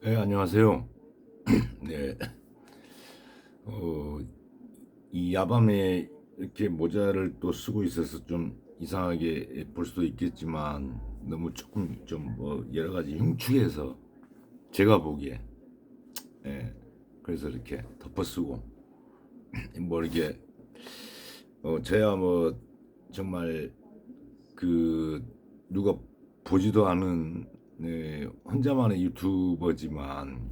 네, 안녕하세요. 네, 어, 이 야밤에 이렇게 모자를 또 쓰고 있어서 좀 이상하게 볼 수도 있겠지만 너무 조금 좀 뭐 여러 가지 흉측해서 제가 보기에 예, 그래서 이렇게 덮어 쓰고 뭐 이렇게 저야 뭐 정말 그 누가 보지도 않은 네, 혼자만의 유튜버지만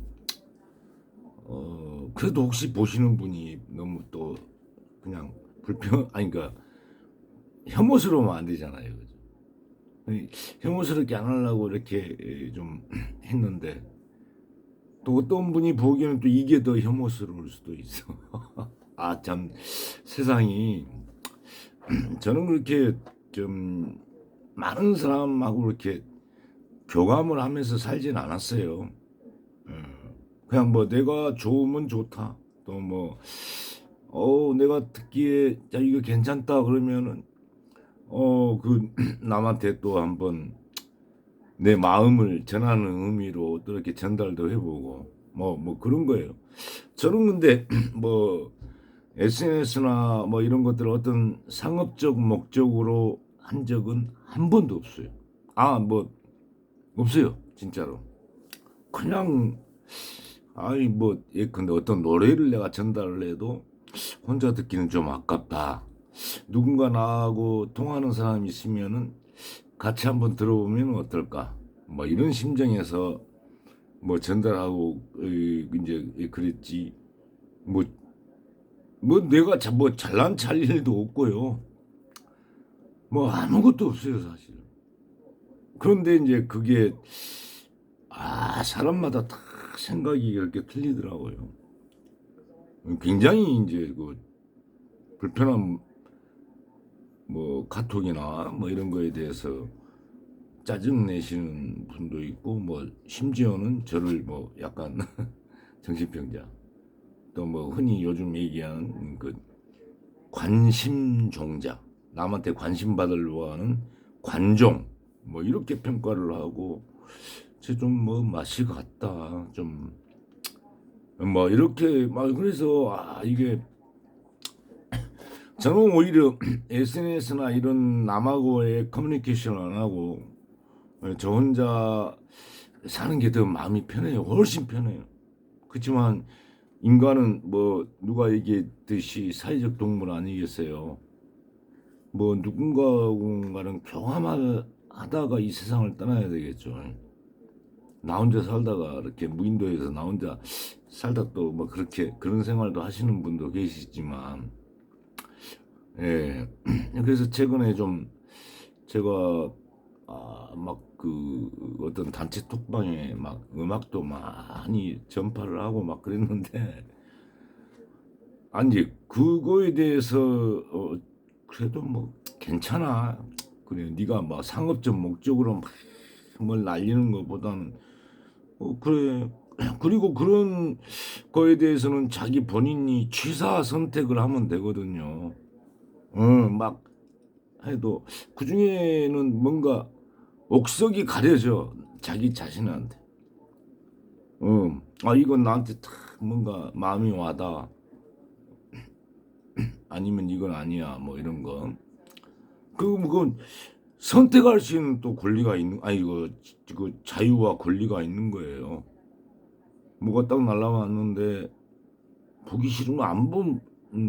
그래도 혹시 보시는 분이 너무 또 그냥 아니, 그러니까 혐오스러우면 안 되잖아요. 그죠? 혐오스럽게 안 하려고 이렇게 좀 했는데, 또 어떤 분이 보기에는 또 이게 더 혐오스러울 수도 있어. 아, 참, 세상이, 저는 그렇게 좀 많은 사람하고 이렇게 교감을 하면서 살진 않았어요. 그냥 뭐 내가 좋으면 좋다. 또 뭐, 내가 듣기에, 야, 이거 괜찮다 그러면은, 그, 남한테 또 한번 내 마음을 전하는 의미로 또 이렇게 전달도 해보고, 뭐 그런 거예요. 저는 근데, 뭐, SNS나 뭐 이런 것들을 어떤 상업적 목적으로 한 적은 한 번도 없어요. 아, 뭐, 없어요. 진짜로. 그냥, 아이, 뭐, 근데 어떤 노래를 내가 전달을 해도 혼자 듣기는 좀 아깝다. 누군가 나하고 통하는 사람이 있으면은 같이 한번 들어보면 어떨까? 뭐 이런 심정에서 뭐 전달하고 이제 그랬지. 뭐, 뭐 내가 뭐 잘난 찰 일도 없고요. 뭐 아무것도 없어요, 사실. 그런데 이제 그게 사람마다 다 생각이 이렇게 틀리더라고요. 굉장히 이제 그 불편한 뭐 카톡이나 뭐 이런 거에 대해서 짜증 내시는 분도 있고 뭐 심지어는 저를 뭐 약간 정신병자 또 뭐 흔히 요즘 얘기하는 그 관심종자 남한테 관심 받으려고 하는 관종 뭐 이렇게 평가를 하고 제 좀 뭐 맛이 같다 좀 뭐 이렇게 막 그래서 이게 저는 오히려 SNS나 이런 남하고의 커뮤니케이션을 안 하고 저 혼자 사는 게 더 마음이 편해요. 훨씬 편해요. 그렇지만 인간은 뭐 누가 얘기했듯이 사회적 동물 아니겠어요. 뭐 누군가는 교감하다가 이 세상을 떠나야 되겠죠. 나 혼자 살다가 이렇게 무인도에서 나 혼자 살다 또 뭐 그렇게 그런 생활도 하시는 분도 계시지만 예. 그래서 최근에 좀 제가 막 그 어떤 단체 톡방에 막 음악도 많이 전파를 하고 막 그랬는데 아니 그거에 대해서 그래도 뭐 괜찮아. 그래 네가 막 상업적 목적으로 막 뭘 날리는 것보다는 그래. 그리고 그런 거에 대해서는 자기 본인이 취사 선택을 하면 되거든요. 막 해도 그 중에는 뭔가 옥석이 가려져 자기 자신한테. 이건 나한테 탁 뭔가 마음이 와다. 아니면 이건 아니야. 뭐 이런 거. 그건 선택할 수 있는 또 권리가 있는, 아니, 그 자유와 권리가 있는 거예요. 뭐가 딱 날라왔는데, 보기 싫으면 안 보면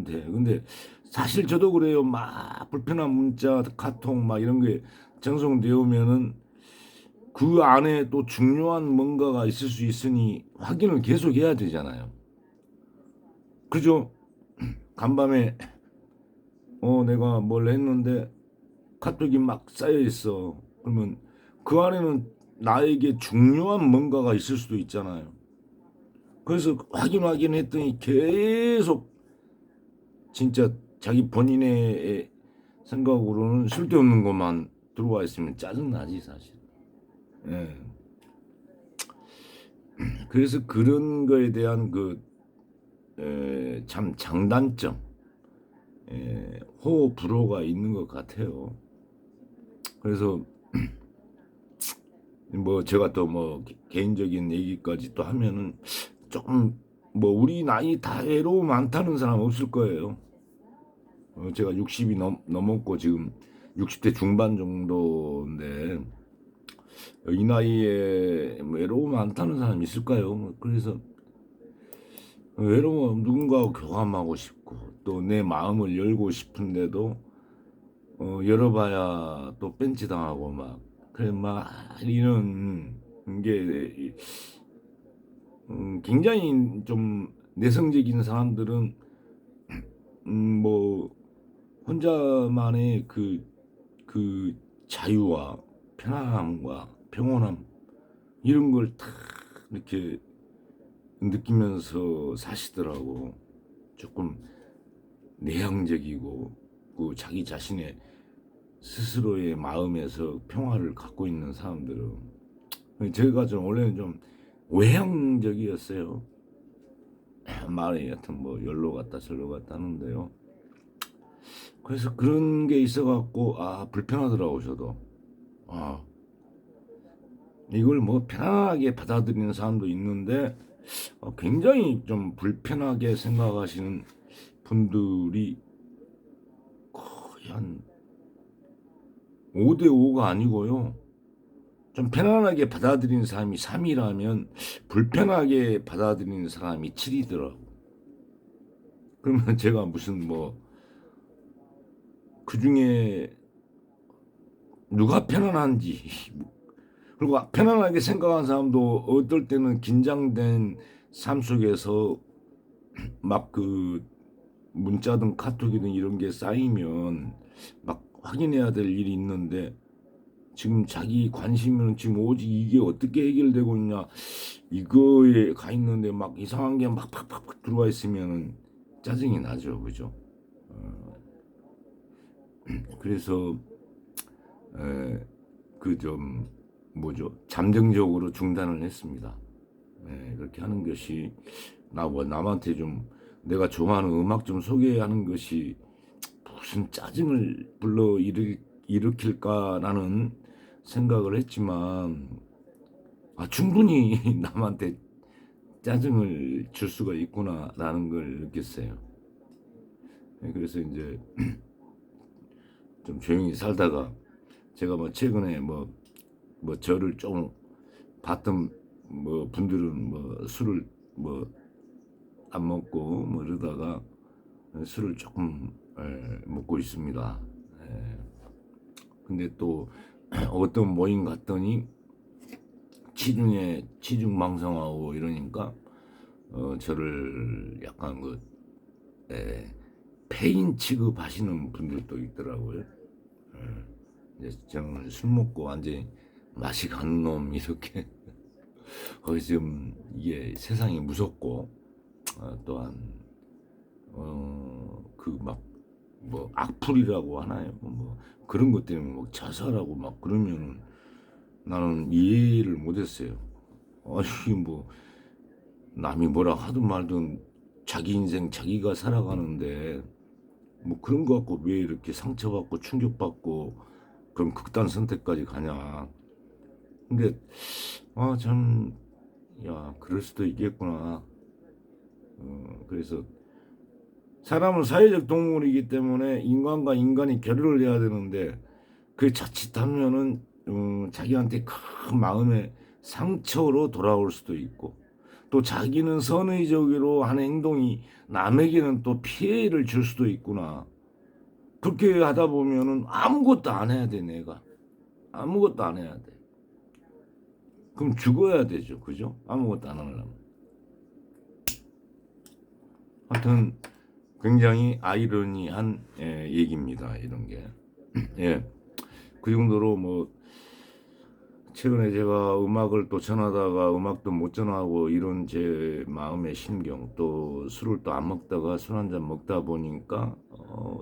돼. 근데 사실 저도 그래요. 막 불편한 문자, 카톡, 막 이런 게 전송되어 오면은 그 안에 또 중요한 뭔가가 있을 수 있으니 확인을 계속 해야 되잖아요. 그죠? 간밤에, 내가 뭘 했는데 카톡이 막 쌓여 있어. 그러면 그 안에는 나에게 중요한 뭔가가 있을 수도 있잖아요. 그래서 확인했더니 계속 진짜 자기 본인의 생각으로는 쓸데없는 것만 들어와 있으면 짜증나지 사실. 예. 그래서 그런 거에 대한 참 장단점, 호불호가 있는 것 같아요. 그래서 뭐 제가 또 뭐 개인적인 얘기까지 또 하면은 조금 뭐 우리 나이 다 외로움 안 타는 사람 없을 거예요. 제가 60이 넘었고 지금 60대 중반 정도인데 이 나이에 뭐 외로움 안 타는 사람 있을까요? 그래서 외로움 누군가하고 교감하고 싶고 또 내 마음을 열고 싶은데도 열어봐야 또 뺀치 당하고 막 그래 막 이런 게 굉장히 좀 내성적인 사람들은 뭐 혼자만의 그 자유와 편안함과 평온함 이런 걸 다 이렇게 느끼면서 사시더라고. 조금 내향적이고 그 자기 자신의 스스로의 마음에서 평화를 갖고 있는 사람들은 제가 좀 원래는 좀 외향적이었어요. 말이 하여튼 뭐 열로 갔다 절로 갔다 하는데요. 그래서 그런 게 있어갖고 불편하더라고 저도. 아 이걸 뭐 편안하게 받아들이는 사람도 있는데 굉장히 좀 불편하게 생각하시는 분들이 거의 한 5대 5가 아니고요. 좀 편안하게 받아들이는 사람이 3이라면 불편하게 받아들이는 사람이 7이더라고. 그러면 제가 무슨 뭐 그 중에 누가 편안한지 그리고 편안하게 생각하는 사람도 어떨 때는 긴장된 삶 속에서 막 그 문자든 카톡이든 이런 게 쌓이면 막 확인해야 될 일이 있는데 지금 자기 관심은 지금 오직 이게 어떻게 해결되고 있냐 이거에 가 있는데 막 이상한 게 막 팍팍팍 들어와 있으면 짜증이 나죠, 그죠? 그래서 그 좀 뭐죠? 잠정적으로 중단을 했습니다. 그렇게 하는 것이 남한테 좀 내가 좋아하는 음악 좀 소개하는 것이 무슨 짜증을 일으킬까라는 생각을 했지만 충분히 남한테 짜증을 줄 수가 있구나라는 걸 느꼈어요. 그래서 이제 좀 조용히 살다가 제가 뭐 최근에 뭐 저를 좀 봤던 뭐 분들은 뭐 술을 뭐 안 먹고 뭐 이러다가 술을 조금 먹고 있습니다. 근데 또 어떤 모임 갔더니 치중망성하고 이러니까 저를 약간 폐인 취급하시는 분들도 있더라고요. 이제 저는 술 먹고 완전히 맛이 가는 놈 이렇게 지금 이게 세상이 무섭고 또한 그 막 뭐 악플이라고 하나요? 뭐 그런 것 때문에 뭐 자살하고 막 그러면은 나는 이해를 못했어요. 아니 뭐 남이 뭐라 하든 말든 자기 인생 자기가 살아가는데 뭐 그런 거 갖고 왜 이렇게 상처받고 충격받고 그런 극단 선택까지 가냐. 근데 참 야 그럴 수도 있겠구나. 그래서 사람은 사회적 동물이기 때문에 인간과 인간이 교류를 해야 되는데 그 자칫하면은 자기한테 큰 마음의 상처로 돌아올 수도 있고 또 자기는 선의적으로 하는 행동이 남에게는 또 피해를 줄 수도 있구나. 그렇게 하다 보면은 아무것도 안 해야 돼, 내가. 아무것도 안 해야 돼. 그럼 죽어야 되죠, 그죠? 아무것도 안 하려면. 하여튼 굉장히 아이러니한 얘기입니다, 이런 게. 예. 그 정도로 뭐 최근에 제가 음악을 또 전하다가 음악도 못 전하고 이런 제 마음의 심경 또 술을 또 안 먹다가 술 한 잔 먹다 보니까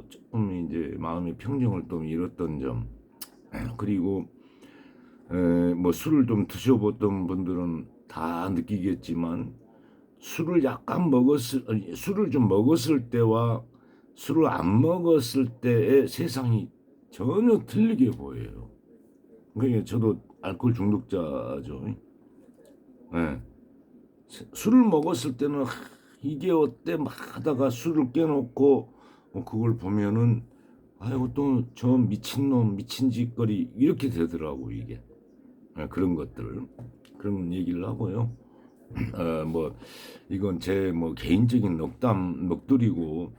조금 이제 마음의 평정을 또 잃었던 점 그리고 뭐 술을 좀 드셔봤던 분들은 다 느끼겠지만 술을 좀 먹었을 때와 술을 안 먹었을 때의 세상이 전혀 틀리게 보여요. 그러니까 저도 알코올 중독자죠. 예. 술을 먹었을 때는 이게 어때 막 하다가 술을 깨놓고 그걸 보면은 아이고 또 저 미친놈 미친 짓거리 이렇게 되더라고 이게. 그런 것들 그런 얘기를 하고요. 뭐 이건 제 뭐 개인적인 넋두리고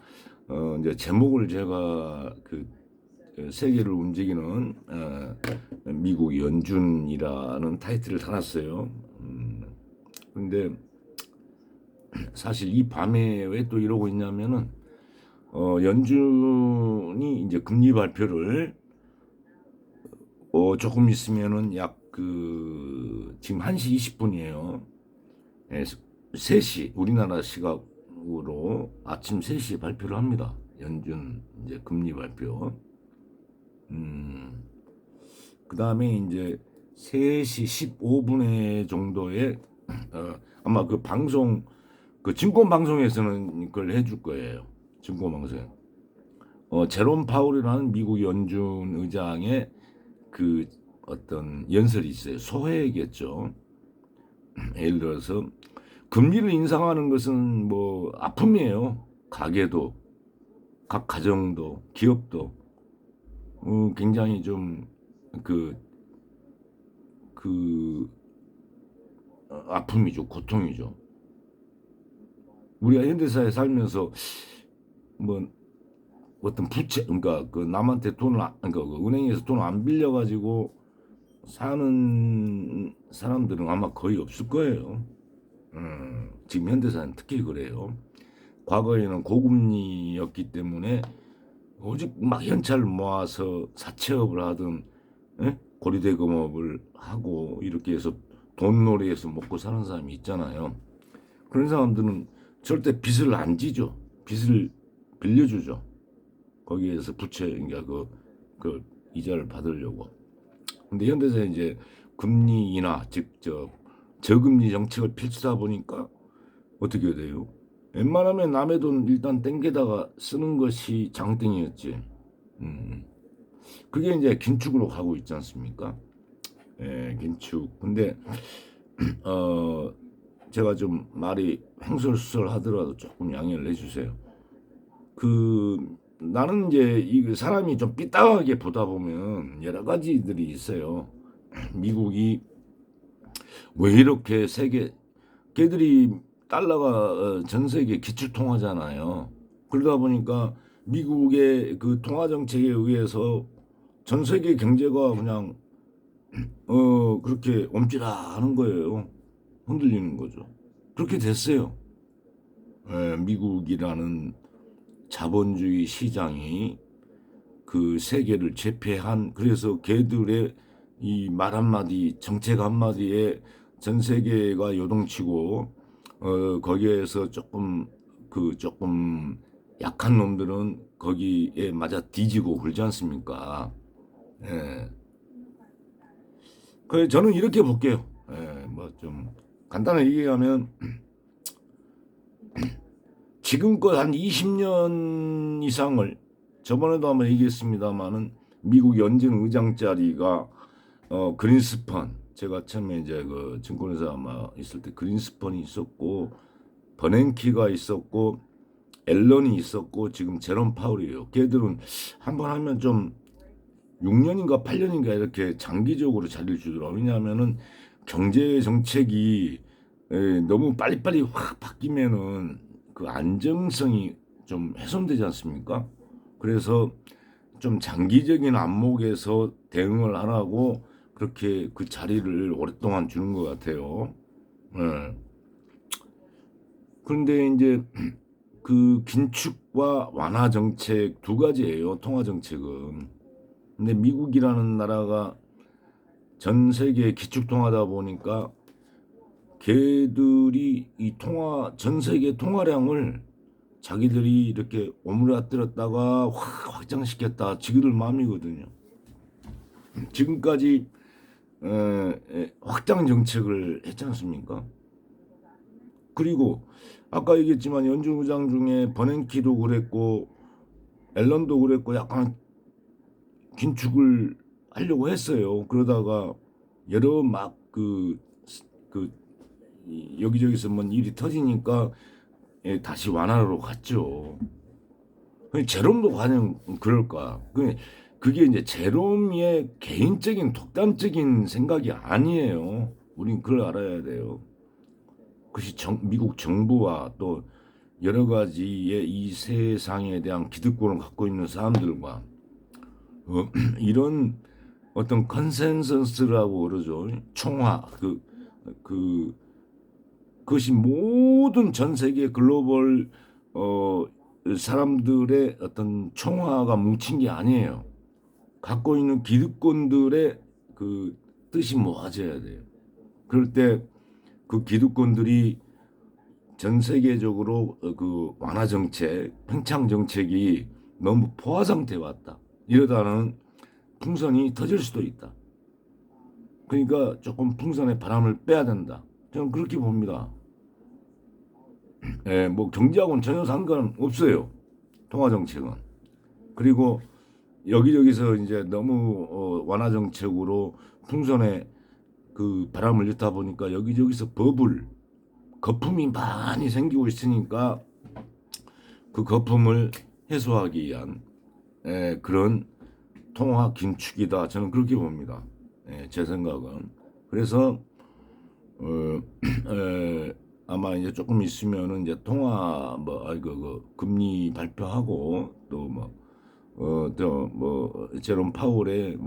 이제 제목을 제가 그 세계를 움직이는 미국 연준이라는 타이틀을 달았어요. 근데 사실 이 밤에 왜 또 이러고 있냐면은 연준이 이제 금리 발표를 조금 있으면은 약 지금 1시 20분이에요. 3시 우리나라 시각으로 아침 3시에 발표를 합니다. 연준 이제 금리 발표. 그다음에 이제 3시 15분에 정도에 아마 그 방송 그 증권 방송에서는 그걸 해줄 거예요. 증권 방송. 제롬 파울이라는 미국 연준 의장의 그 어떤 연설이 있어요. 소회겠죠. 예를 들어서 금리를 인상하는 것은 뭐 아픔이에요. 가게도, 각 가정도, 기업도 굉장히 좀 그 아픔이죠, 고통이죠. 우리가 현대사에 살면서 뭐 어떤 부채, 그러니까 그 남한테 그러니까 그 은행에서 돈 안 빌려가지고 사는 사람들은 아마 거의 없을 거예요. 지금 현대사는 특히 그래요. 과거에는 고금리였기 때문에 오직 막 현찰을 모아서 사채업을 하든 고리대금업을 하고 이렇게 해서 돈놀이해서 먹고 사는 사람이 있잖아요. 그런 사람들은 절대 빚을 안 지죠. 빚을 빌려주죠. 거기에서 부채, 그러니까 그 이자를 받으려고. 근데 현대사에 이제 금리 인하, 즉 저금리 정책을 펼치다 보니까 어떻게 돼요? 웬만하면 남의 돈 일단 땡겨다가 쓰는 것이 장땡이었지. 그게 이제 긴축으로 가고 있지 않습니까? 예, 긴축. 근데 어 제가 좀 말이 횡설수설하더라도 조금 양해를 해주세요. 나는 이제 이 사람이 좀 삐딱하게 보다 보면 여러 가지들이 있어요. 미국이 왜 이렇게 걔들이 달러가 전 세계 기축 통화잖아요. 그러다 보니까 미국의 그 통화 정책에 의해서 전 세계 경제가 그냥 그렇게 옴찔하는 거예요. 흔들리는 거죠. 그렇게 됐어요. 미국이라는 자본주의 시장이 그 세계를 제패한 그래서 걔들의 이 말 한마디 정책 한마디에 전 세계가 요동치고 거기에서 조금 약한 놈들은 거기에 맞아 뒤지고 그러지 않습니까? 예. 그래 저는 이렇게 볼게요. 예, 뭐 좀 간단하게 얘기하면 지금껏 한 20년 이상을 저번에도 한번 얘기했습니다마는 미국 연준 의장 자리가 그린스펀 제가 처음에 이제 그 증권회사 아마 있을 때 그린스펀이 있었고 버냉키가 있었고 앨런이 있었고 지금 제롬 파울이에요. 걔들은 한번 하면 좀 6년인가 8년인가 이렇게 장기적으로 자리를 주더라고요. 왜냐하면은 경제 정책이 너무 빨리빨리 확 바뀌면은 그 안정성이 좀 훼손되지 않습니까? 그래서 좀 장기적인 안목에서 대응을 하라고 그렇게 그 자리를 오랫동안 주는 것 같아요. 네. 그런데 이제 그 긴축과 완화 정책 두 가지예요. 통화 정책은. 근데 미국이라는 나라가 전 세계 기축 통화다 보니까 걔들이 이 전 세계 통화량을 자기들이 이렇게 오므라뜨렸다가 확 확장시켰다. 지그들 마음이거든요. 지금까지 확장 정책을 했지 않습니까? 그리고 아까 얘기했지만 연준 의장 중에 버냉키도 그랬고 앨런도 그랬고 약간 긴축을 하려고 했어요. 그러다가 여러 막 그 여기저기서 뭔 일이 터지니까 다시 완화로 갔죠. 제롬도 과연 그럴까? 그게 이제 제롬의 개인적인 독단적인 생각이 아니에요. 우린 그걸 알아야 돼요. 그것이 미국 정부와 또 여러 가지의 이 세상에 대한 기득권을 갖고 있는 사람들과 이런 어떤 컨센서스라고 그러죠. 총화 그 그것이 모든 전 세계 글로벌 어 사람들의 어떤 총화가 뭉친 게 아니에요. 갖고 있는 기득권들의 그 뜻이 모아져야 돼요. 그럴 때 그 기득권들이 전 세계적으로 그 완화 정책, 팽창 정책이 너무 포화 상태에 왔다. 이러다는 풍선이 터질 수도 있다. 그러니까 조금 풍선에 바람을 빼야 된다. 저는 그렇게 봅니다. 예, 뭐 경제하고는 전혀 상관없어요. 통화 정책은. 그리고 여기저기서 이제 너무 완화 정책으로 풍선에 그 바람을 넣다 보니까 여기저기서 거품이 많이 생기고 있으니까 그 거품을 해소하기 위한 그런 통화 긴축이다. 저는 그렇게 봅니다. 제 생각은. 그래서 어, 아마 이제 조금 있으면은 이제 통화 그 금리 발표하고 또 제롬 파월의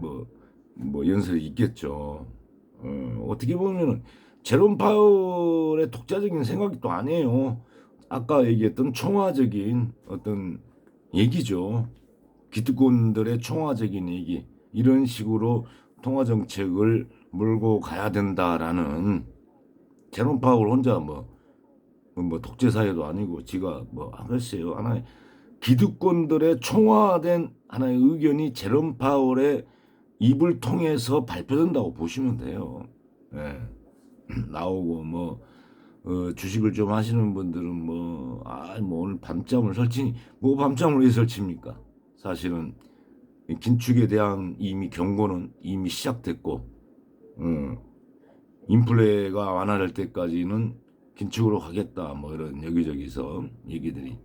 연설이 있겠죠. 어떻게 보면은 제롬 파월의 독자적인 생각이 또 아니에요. 아까 얘기했던 총화적인 어떤 얘기죠. 기득권들의 총화적인 얘기. 이런 식으로 통화 정책을 몰고 가야 된다라는 제롬 파월 혼자 독재 사회도 아니고 지가 하겠어요. 하나의 기득권들의 총화된 하나의 의견이 제롬 파월의 입을 통해서 발표된다고 보시면 돼요. 예. 나오고 주식을 좀 하시는 분들은 오늘 밤잠을 설치 밤잠을 왜 설칩니까? 사실은 긴축에 대한 이미 경고는 이미 시작됐고 어, 인플레가 완화될 때까지는 긴축으로 가겠다 이런 여기저기서 얘기들이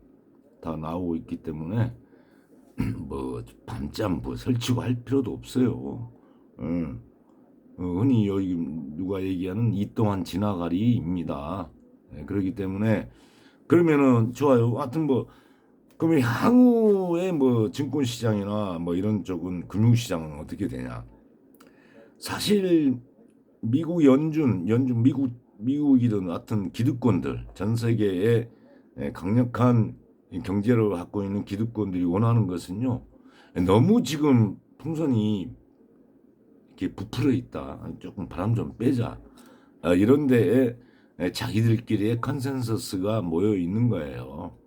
다 나오고 있기 때문에 밤잠 설치고 할 필요도 없어요. 흔히 여기 누가 얘기하는 이 동안 지나가리입니다. 그렇기 때문에 그러면은 좋아요. 하여튼 그러면 향후에 증권시장이나 이런 쪽은 금융시장은 어떻게 되냐? 사실 미국 미국이든 하여튼 기득권들 전 세계에 강력한 경제를 갖고 있는 기득권들이 원하는 것은요. 너무 지금 풍선이 이렇게 부풀어 있다. 조금 바람 좀 빼자. 이런 데에 자기들끼리의 컨센서스가 모여 있는 거예요.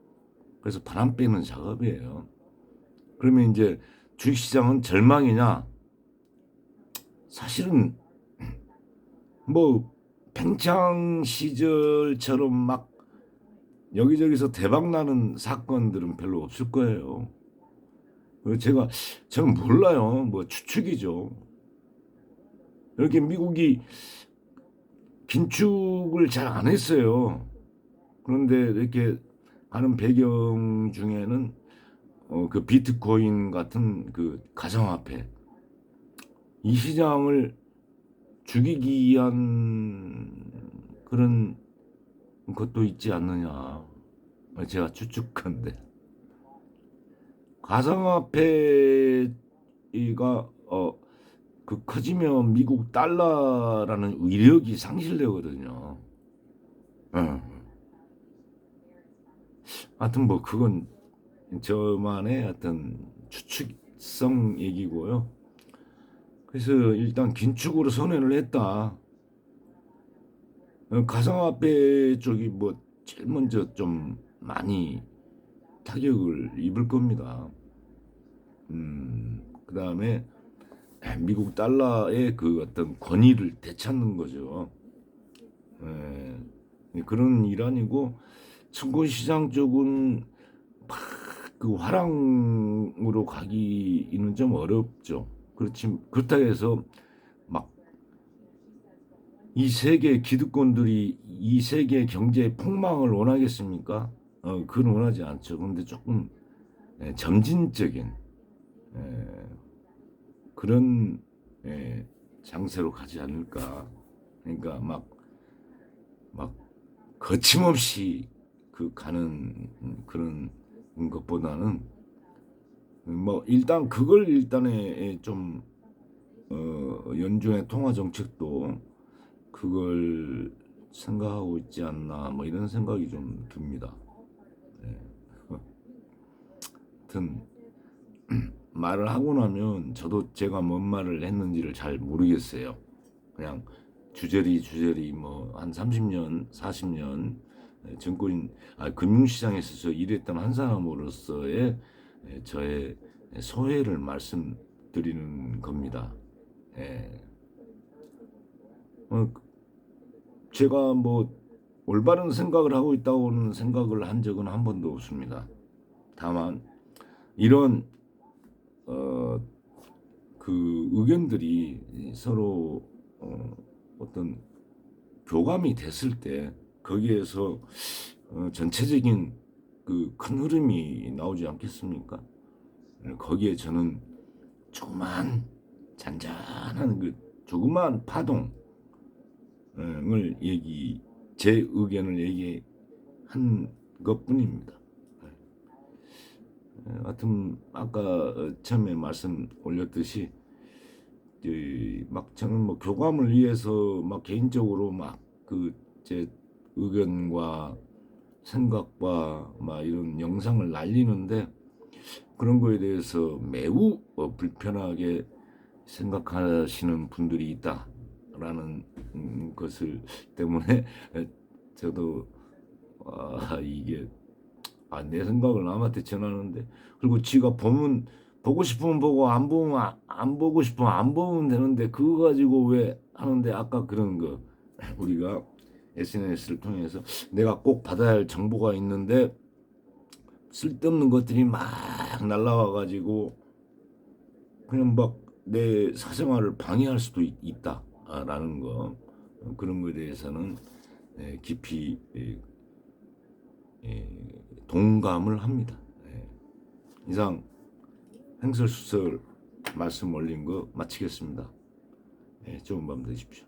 그래서 바람 빼는 작업이에요. 그러면 이제 주식시장은 절망이냐? 사실은 팽창 시절처럼 막 여기저기서 대박 나는 사건들은 별로 없을 거예요. 저는 몰라요. 추측이죠. 이렇게 미국이 긴축을 잘 안 했어요. 그런데 이렇게 하는 배경 중에는 그 비트코인 같은 그 가상화폐 이 시장을 죽이기 위한 그런 것도 있지 않느냐. 제가 추측한데 가상화폐가 커지면 미국 달러라는 위력이 상실되거든요. 하여튼 그건 저만의 어떤 추측성 얘기고요. 그래서 일단 긴축으로 선회를 했다. 가상화폐 쪽이 제일 먼저 좀 많이 타격을 입을 겁니다. 그 다음에 미국 달러의 그 어떤 권위를 되찾는 거죠. 그런 일환이고 증권시장 쪽은 막 그 화랑으로 가기는 좀 어렵죠. 그렇다 해서 막 이 세계 기득권들이 이 세계 경제 폭망을 원하겠습니까? 그건 원하지 않죠. 그런데 조금 점진적인 그런 장세로 가지 않을까. 그러니까 막 거침없이 그 가는 그런 것보다는 뭐 일단 그걸 일단에 좀 연준의 통화 정책도 그걸 생각하고 있지 않나 뭐 이런 생각이 좀 듭니다. 예. 하여튼 말을 하고 나면 저도 제가 뭔 말을 했는지를 잘 모르겠어요. 그냥 주저리 뭐 한 30년, 40년 증권 금융시장에서 일했던 한 사람으로서의 저의 소회를 말씀드리는 겁니다. 예. 어, 제가 뭐 올바른 생각을 하고 있다고는 생각을 한 적은 한 번도 없습니다. 다만 이런 어, 그 의견들이 서로 어떤 교감이 됐을 때 거기에서 전체적인 그 큰 흐름이 나오지 않겠습니까? 거기에 저는 조그만 잔잔한 그 조그만 파동을 제 의견을 얘기한 것뿐입니다. 하여튼 아까 처음에 말씀 올렸듯이 막 저는 뭐 교감을 위해서 막 개인적으로 막 그 제 의견과 생각과 막 이런 영상을 날리는데 그런 거에 대해서 매우 불편하게 생각하시는 분들이 있다라는 것을 때문에 저도 이게 내 생각을 남한테 전하는데 그리고 지가 보면 보고 싶으면 보고 안 보면 안 보고 싶으면 안 보면 되는데 그거 가지고 왜 하는데 아까 그런 거 우리가 SNS를 통해서 내가 꼭 받아야 할 정보가 있는데 쓸데없는 것들이 막 날라와 가지고 그냥 막 내 사생활을 방해할 수도 있다라는 거 그런 거에 대해서는 깊이 동감을 합니다. 이상 행설수설 말씀 올린 거 마치겠습니다. 좋은 밤 되십시오.